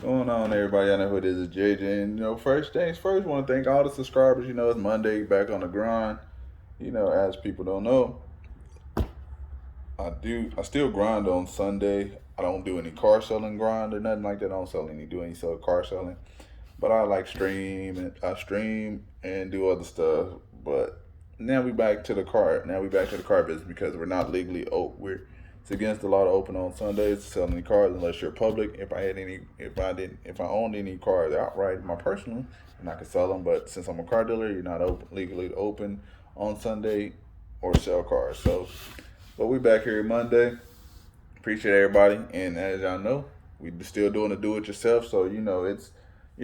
Going on, everybody? I know who it is. It's JJ. And, first things first, want to thank all the subscribers. It's Monday, back on the grind. As people don't know, I still grind on Sunday. I don't do any car selling grind or nothing like that. I don't do any sell car selling. But I like stream and do other stuff. But now we back to the car. Now we back to the car business because we're not legally we're it's against the law to open on Sundays to sell any cars unless you're public. If I owned any cars outright, my personal, and I could sell them. But since I'm a car dealer, you're not legally open on Sunday or sell cars. But we back here Monday. Appreciate everybody, and as y'all know, we still doing the do it yourself. So it's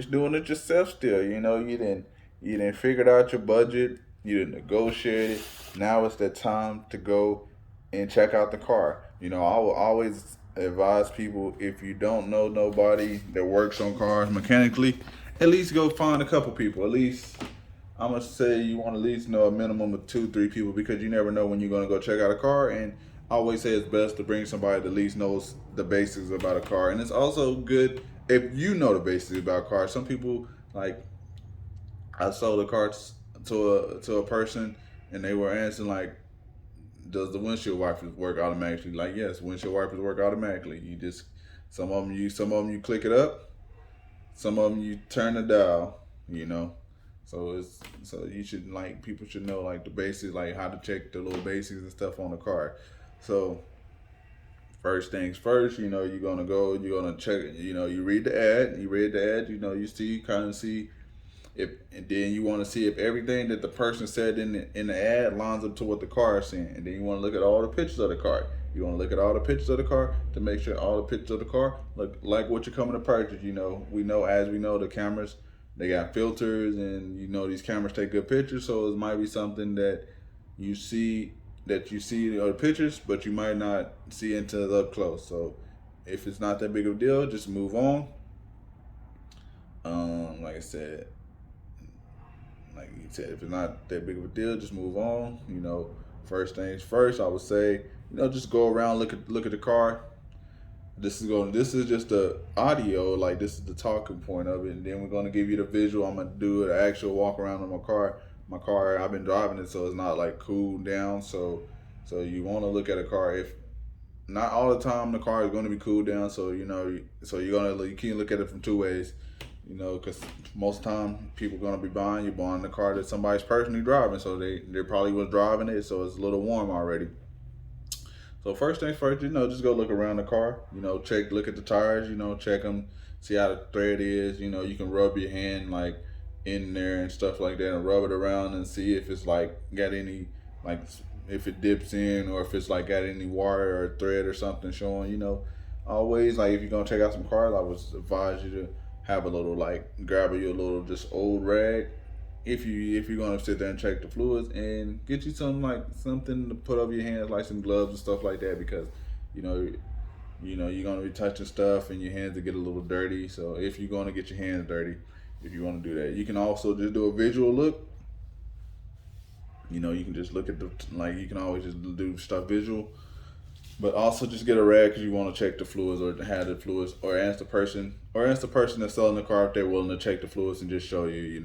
doing it yourself still. You didn't figure out your budget. You didn't negotiate it. Now it's the time to go and check out the car. I will always advise people, if you don't know nobody that works on cars mechanically, at least go find a couple people. At least I'm gonna say you want to at least know a minimum of 2, 3 people, because you never know when you're gonna go check out a car. And I always say it's best to bring somebody that at least knows the basics about a car. And it's also good if you know the basics about cars. Some people, like, I sold a car to a person, and they were answering like, does the windshield wipers work automatically? Like, yes, windshield wipers work automatically. You just some of them you click it up, some of them you turn the dial. So you should, like, people should know, like, the basics, like how to check the little basics and stuff on the car. So first things first, you're gonna check. You read the ad. You read the ad. You see if, and then you want to see if everything that the person said in the ad lines up to what the car is saying. And then you want to look at all the pictures of the car. You want to look at all the pictures of the car to make sure all the pictures of the car look like what you're coming to purchase. We know the cameras, they got filters, and these cameras take good pictures. So it might be something that you see the pictures, but you might not see until it's up close. So if it's not that big of a deal, just move on. Like I said, if it's not that big of a deal, just move on. First things first, I would say, just go around, look at the car. This is just the audio, like, this is the talking point of it, and then we're gonna give you the visual. I'm gonna do an actual walk around on my car. My car, I've been driving it, so it's not like cooled down. So you want to look at a car. If not all the time, the car is going to be cooled down. So you can look at it from 2 ways. Because most of the time people are going to be buying the car that somebody's personally driving, so they probably was driving it, so it's a little warm already. So first things first, just go look around the car. Look at the tires. Check them, see how the thread is. You can rub your hand, like, in there and stuff like that, and rub it around and see if it's, like, got any, like, if it dips in, or if it's, like, got any wire or thread or something showing. Always, like, if you're gonna check out some cars, I would advise you to have a little, like, grab you a little just old rag, if you're gonna sit there and check the fluids, and get you something to put over your hands, like some gloves and stuff like that, because you're gonna be touching stuff and your hands will get a little dirty. So if you're gonna get your hands dirty, if you want to do that, you can also just do a visual look. You can just look at you can always just do stuff visual. But also just get a rag because you want to check the fluids, or have the fluids, or ask the person that's selling the car if they're willing to check the fluids and just show you.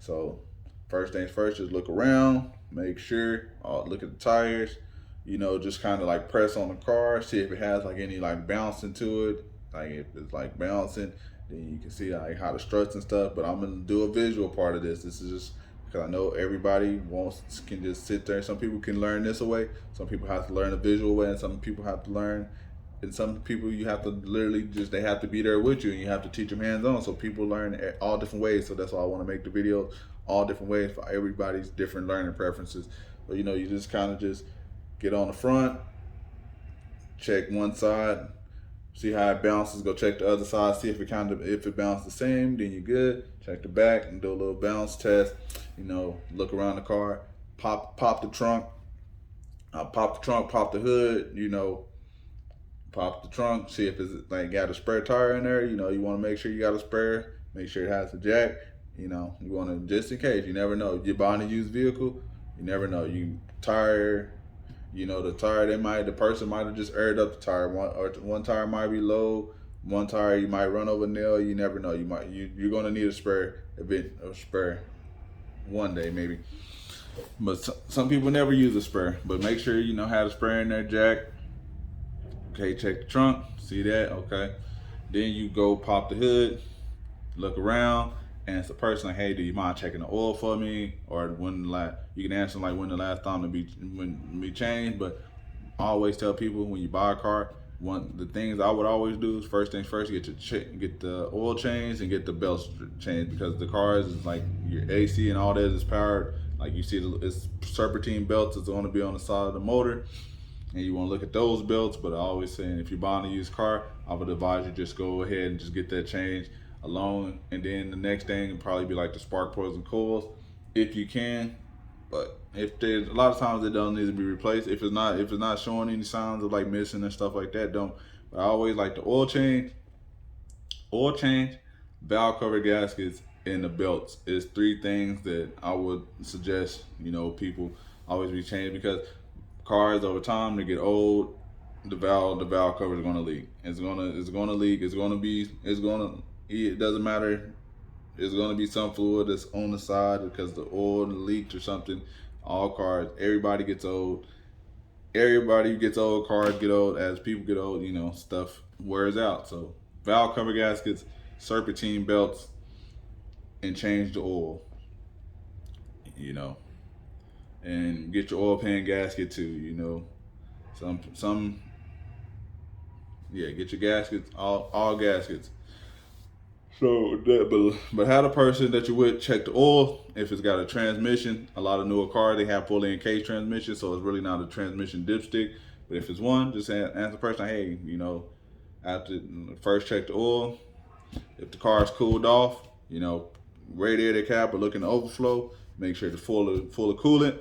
So first things first, just look around, make sure, look at the tires. Just kind of, like, press on the car, see if it has, like, any, like, bouncing to it. Like, if it's, like, bouncing, then you can see, like, how the struts and stuff. But I'm gonna do a visual part of this. This is just because I know everybody can just sit there. Some people can learn this way. Some people have to learn a visual way, and some people have to learn. And some people, you have to literally they have to be there with you, and you have to teach them hands on. So people learn all different ways. So that's why I want to make the video all different ways for everybody's different learning preferences. So you just kind of just get on the front, check one side, see how it bounces. Go check the other side, see if it bounces the same. Then you're good. Check the back and do a little bounce test. Look around the car, pop the trunk, pop the hood. Pop the trunk, see if it's, like, got a spare tire in there. You want to make sure you got a spare. Make sure it has a jack. You want to, just in case. You never know. You're buying a used vehicle. You never know. The tire, the person might have just aired up the tire. One tire might be low. one tire you might run over a nail. You never know. You're gonna need a spare one day maybe. But some people never use a spare. But make sure you know have a spare in there, jack. Okay, check the trunk. See that? Okay. Then you go pop the hood, look around, and it's the person like, hey, do you mind checking the oil for me? Or when you can answer like when the last time to be changed. But I always tell people when you buy a car, one the things I would always do is first things first, get the oil changed and get the belts changed because the cars is like your AC and all that is powered. Like you see, it's serpentine belts is going to be on the side of the motor, and you want to look at those belts. But I always say if you're buying a used car, I would advise you just go ahead and just get that changed alone, and then the next thing would probably be like the spark plugs and coils, if you can. But if there's a lot of times it doesn't need to be replaced. If it's not showing any signs of like missing and stuff like that, don't. But I always like the oil change, valve cover gaskets, and the belts is three things that I would suggest people always be changed because cars over time they get old. The valve cover is gonna leak. It's gonna leak. It doesn't matter. There's gonna be some fluid that's on the side because the oil leaked or something. All cars, everybody gets old. Everybody gets old. Cars get old. As people get old, stuff wears out. So valve cover gaskets, serpentine belts, and change the oil. And get your oil pan gasket too. Some get your gaskets, all gaskets. So but have the person that you with check the oil. If it's got a transmission, a lot of newer cars they have fully encased transmission, so it's really not a transmission dipstick. But if it's one, just ask the person, hey, after first check the oil. If the car's cooled off, radiator cap or looking to overflow, make sure it's full of coolant.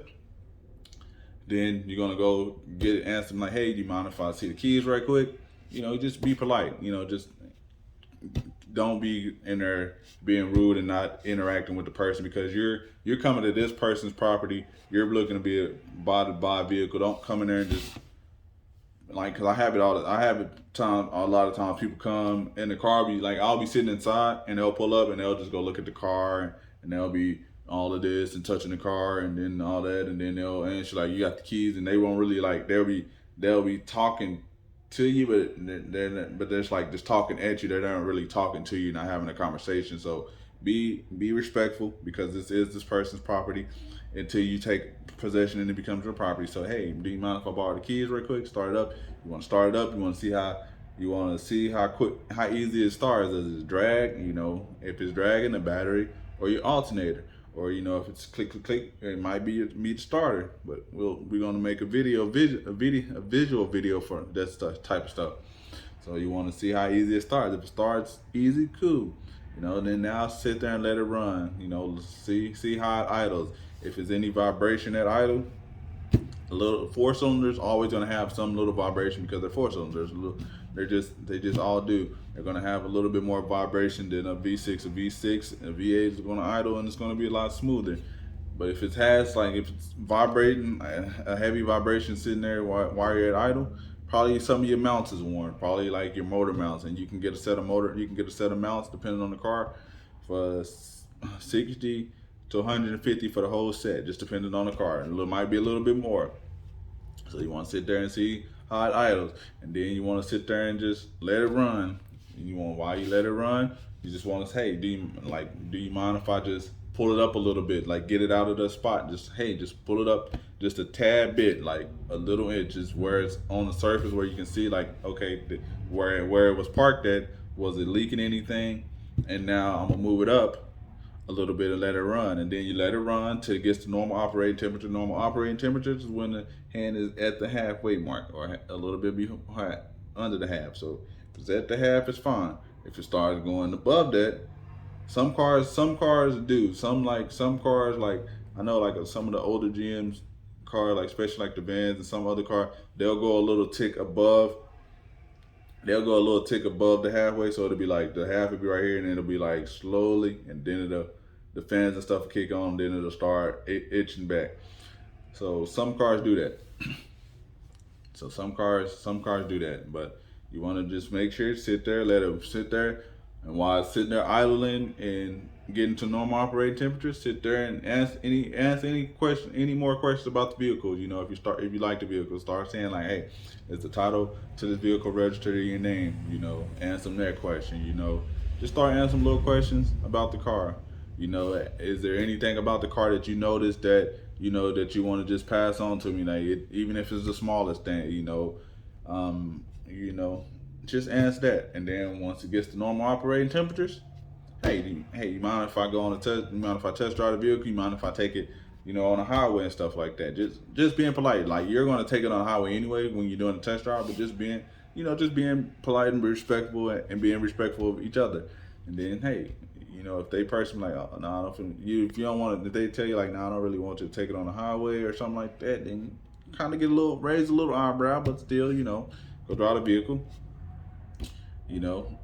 Then you're gonna go get it, answer them like, hey, do you mind if I see the keys right quick? Just be polite. Just don't be in there being rude and not interacting with the person because you're coming to this person's property. You're looking to buy a vehicle. Don't come in there and just because I have it a lot of times people come in the car, be like, I'll be sitting inside and they'll pull up and they'll just go look at the car and they'll be all of this and touching the car and then all that, and then they'll answer like, you got the keys, and they won't really they'll be talking to you, but they're just talking at you. They're not really talking to you, not having a conversation. So be respectful because this is this person's property until you take possession and it becomes your property. So hey, do you mind if I borrow the keys real quick? Start it up. You want to start it up. You want to see how easy it starts. Does it drag? If it's dragging the battery or your alternator. Or if it's click click click, it might be the starter. But we're gonna make a visual video for that type of stuff. So you want to see how easy it starts. If it starts easy, cool. Then now sit there and let it run. See how it idles. If there's any vibration at idle, a little four cylinders always gonna have some little vibration because they're four cylinders. They just all do. They're gonna have a little bit more vibration than a V6. A V6, a V8 is gonna idle and it's gonna be a lot smoother. But if if it's vibrating, a heavy vibration sitting there while you're at idle, probably some of your mounts is worn. Probably like your motor mounts, and you can get a set of mounts depending on the car for 60 to 150 for the whole set, just depending on the car. And it might be a little bit more. So you want to sit there and see how it idles, and then you want to sit there and just let it run. While you let it run, you just want to say, hey, do you mind if I just pull it up a little bit, like get it out of the spot? Just pull it up just a tad bit, like a little inch, just where it's on the surface where you can see, like, okay, where it was parked at, was it leaking anything? And now I'm gonna move it up a little bit and let it run, and then you let it run till it gets to normal operating temperature. Normal operating temperature is when the hand is at the halfway mark or a little bit behind, under the half. So if it's at the half, it's fine. If it starts going above that, some cars do. Some cars, like I know, like some of the older GM's car, like especially like the Vans and some other car, they'll go a little tick above. They'll go a little tick above the halfway, so it'll be like the half will be right here, and it'll be like slowly, and then the fans and stuff will kick on, then it'll start itching back. So some cars do that. But You want to just make sure sit there, let it sit there, and while it's sitting there idling and getting to normal operating temperature, sit there and ask any question, any more questions about the vehicle. You know, if you like the vehicle, start saying like, hey, is the title to this vehicle registered in your name? You know, answer them that question. You know, just start answering little questions about the car. You know, is there anything about the car that you noticed that you know that you want to just pass on to me? Like, even if it's the smallest thing, you know, just ask that. And then once it gets to normal operating temperatures, hey, you mind if I go on a test? You mind if I test drive the vehicle? You mind if I take it, you know, on a highway and stuff like that? Just being polite. Like, you're going to take it on a highway anyway when you're doing a test drive, but just being polite and respectful and being respectful of each other. And then, hey, you know, if they personally like, oh, no, I don't if you don't want to, if they tell you like, no, I don't really want you to take it on the highway or something like that, then kind of raise a little eyebrow, but still, you know, go drive the vehicle, you know.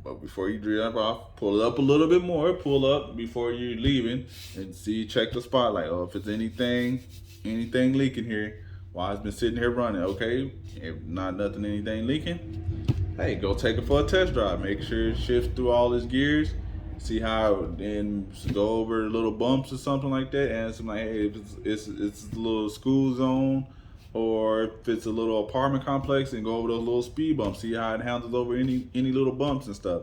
But before you drive off, pull it up a little bit more. Pull up before you're leaving and check the spotlight. Oh, if it's anything leaking here, while it's been sitting here running, okay. If not anything leaking, hey, go take it for a test drive. Make sure it shifts through all its gears. See how, then go over little bumps or something like that. And some like, hey, if it's a little school zone, or if it's a little apartment complex, and go over those little speed bumps. See how it handles over any little bumps and stuff.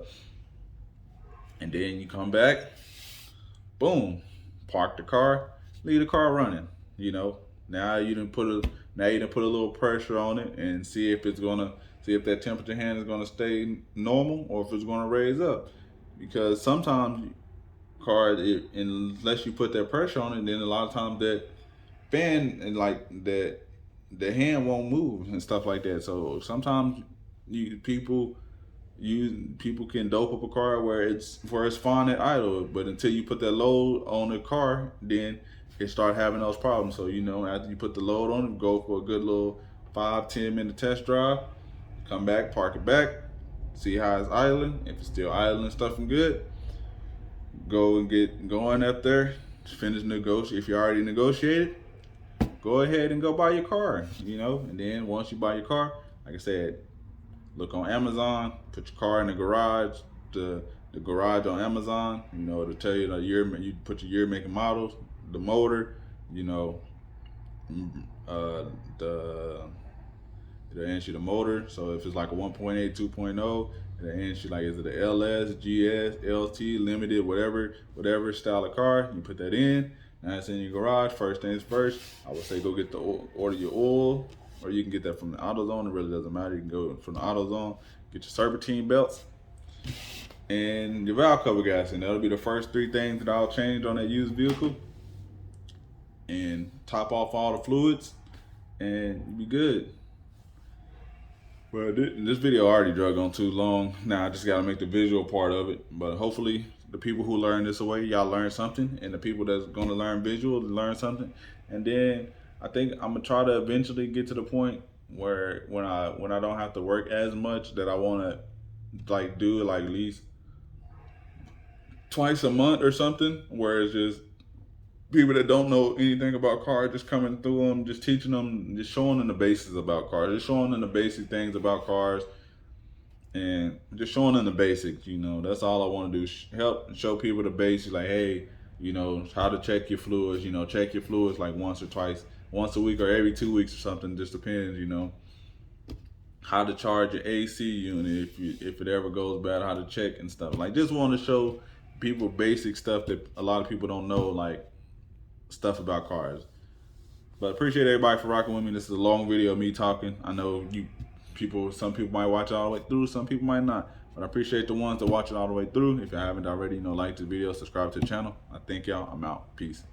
And then you come back, boom, park the car, leave the car running. You know, now you done put a little pressure on it and see if that temperature hand is gonna stay normal or if it's gonna raise up. Because sometimes cars, unless you put that pressure on it, then a lot of times that fan and like that the hand won't move and stuff like that. So sometimes people can dope up a car where it's fine at idle, but until you put that load on the car, then it start having those problems. So you know, after you put the load on it, go for a good little 5-10 minute test drive, come back, park it back, see how it's idling. If it's still idling, stuffing good, go and get going up there, finish negotiate. If you already negotiated, go ahead and go buy your car, you know. And then once you buy your car, like I said, look on Amazon, put your car in the garage, the garage on Amazon, you know, it'll tell you the year, you put your year, make, and models, the motor, you know, it'll answer the motor. So if it's like a 1.8, 2.0, it'll answer like, is it a LS, GS, LT, limited, whatever style of car, you put that in. Now it's in your garage. First things first, I would say go get order your oil, or you can get that from the AutoZone. It really doesn't matter. You can go from the AutoZone, get your serpentine belts, and your valve cover gas, and that'll be the first 3 things that I'll change on that used vehicle. And top off all the fluids, and you'll be good. Well, this video already drug on too long. Now I just gotta make the visual part of it. But hopefully the people who learn this way, y'all learn something, and the people that's gonna learn visual learn something. And then I think I'm gonna try to eventually get to the point where when I don't have to work as much, that I wanna like do like at least twice a month or something, where it's just people that don't know anything about cars, just coming through them, just teaching them, just showing them the basics about cars, just showing them the basic things about cars, and just showing them the basics. You know, that's all I want to do. Help show people the basics, like, hey, you know, how to check your fluids. You know, check your fluids like once a week or every 2 weeks or something. Just depends. You know, how to charge your AC unit if it ever goes bad, how to check and stuff. Like, just want to show people basic stuff that a lot of people don't know, like stuff about cars. But appreciate everybody for rocking with me. This is a long video of me talking. I know some people might watch it all the way through, some people might not. But I appreciate the ones that watch it all the way through. If you haven't already, like the video, subscribe to the channel. I thank y'all. I'm out. Peace.